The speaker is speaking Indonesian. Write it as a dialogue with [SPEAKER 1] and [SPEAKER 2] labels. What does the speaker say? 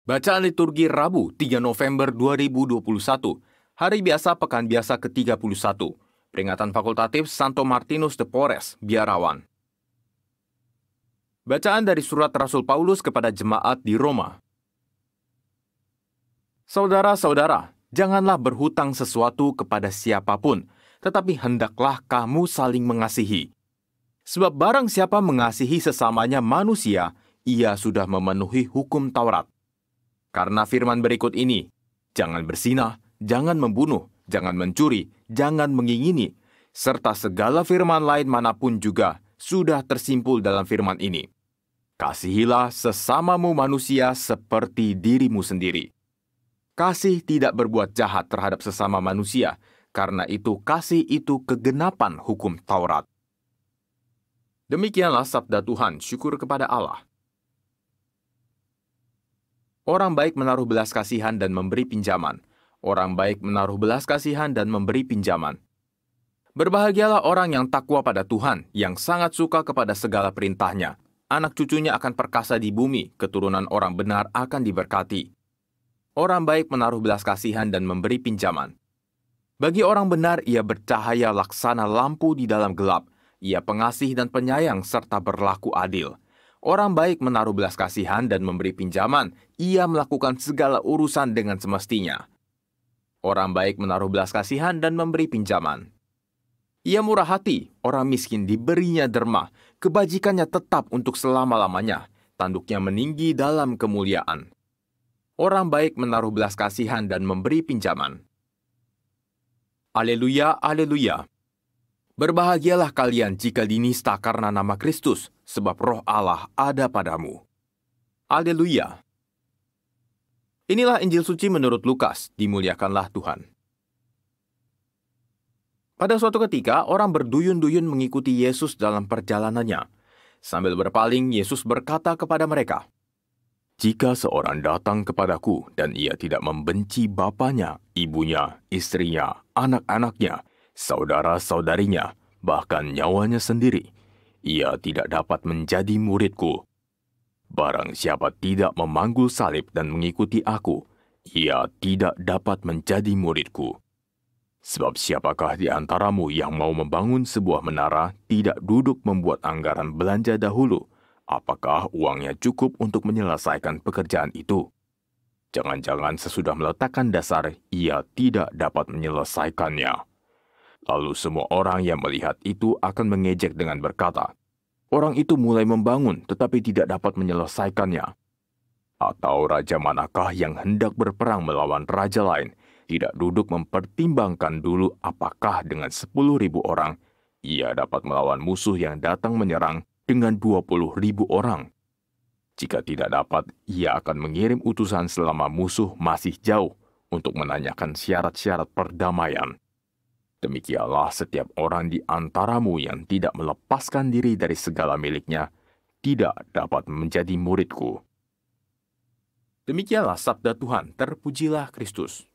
[SPEAKER 1] Bacaan liturgi Rabu 3 November 2021, Hari Biasa Pekan Biasa ke-31, Peringatan Fakultatif Santo Martinus de Porres, Biarawan. Bacaan dari surat Rasul Paulus kepada jemaat di Roma. Saudara-saudara, janganlah berhutang sesuatu kepada siapapun, tetapi hendaklah kamu saling mengasihi. Sebab barang siapa mengasihi sesamanya manusia, ia sudah memenuhi hukum Taurat. Karena firman berikut ini, jangan berzinah, jangan membunuh, jangan mencuri, jangan mengingini, serta segala firman lain manapun juga sudah tersimpul dalam firman ini. Kasihilah sesamamu manusia seperti dirimu sendiri. Kasih tidak berbuat jahat terhadap sesama manusia, karena itu kasih itu kegenapan hukum Taurat. Demikianlah sabda Tuhan, syukur kepada Allah. Orang baik menaruh belas kasihan dan memberi pinjaman. Orang baik menaruh belas kasihan dan memberi pinjaman. Berbahagialah orang yang takwa pada Tuhan, yang sangat suka kepada segala perintahnya. Anak cucunya akan perkasa di bumi, keturunan orang benar akan diberkati. Orang baik menaruh belas kasihan dan memberi pinjaman. Bagi orang benar, ia bercahaya laksana lampu di dalam gelap. Ia pengasih dan penyayang serta berlaku adil. Orang baik menaruh belas kasihan dan memberi pinjaman, ia melakukan segala urusan dengan semestinya. Orang baik menaruh belas kasihan dan memberi pinjaman. Ia murah hati, orang miskin diberinya derma, kebajikannya tetap untuk selama-lamanya, tanduknya meninggi dalam kemuliaan. Orang baik menaruh belas kasihan dan memberi pinjaman. Haleluya, haleluya. Berbahagialah kalian jika dinista karena nama Kristus, sebab roh Allah ada padamu. Haleluya. Inilah Injil suci menurut Lukas, dimuliakanlah Tuhan. Pada suatu ketika, orang berduyun-duyun mengikuti Yesus dalam perjalanannya. Sambil berpaling, Yesus berkata kepada mereka, "Jika seorang datang kepadaku dan ia tidak membenci bapanya, ibunya, istrinya, anak-anaknya, saudara-saudarinya, bahkan nyawanya sendiri, ia tidak dapat menjadi muridku. Barang siapa tidak memanggul salib dan mengikuti aku, ia tidak dapat menjadi muridku. Sebab siapakah di antaramu yang mau membangun sebuah menara, tidak duduk membuat anggaran belanja dahulu? Apakah uangnya cukup untuk menyelesaikan pekerjaan itu? Jangan-jangan sesudah meletakkan dasar, ia tidak dapat menyelesaikannya." Lalu semua orang yang melihat itu akan mengejek dengan berkata, "Orang itu mulai membangun tetapi tidak dapat menyelesaikannya." Atau raja manakah yang hendak berperang melawan raja lain, tidak duduk mempertimbangkan dulu apakah dengan 10.000 orang, ia dapat melawan musuh yang datang menyerang dengan 20.000 orang. Jika tidak dapat, ia akan mengirim utusan selama musuh masih jauh untuk menanyakan syarat-syarat perdamaian. Demikianlah setiap orang di antaramu yang tidak melepaskan diri dari segala miliknya, tidak dapat menjadi muridku. Demikianlah sabda Tuhan, terpujilah Kristus.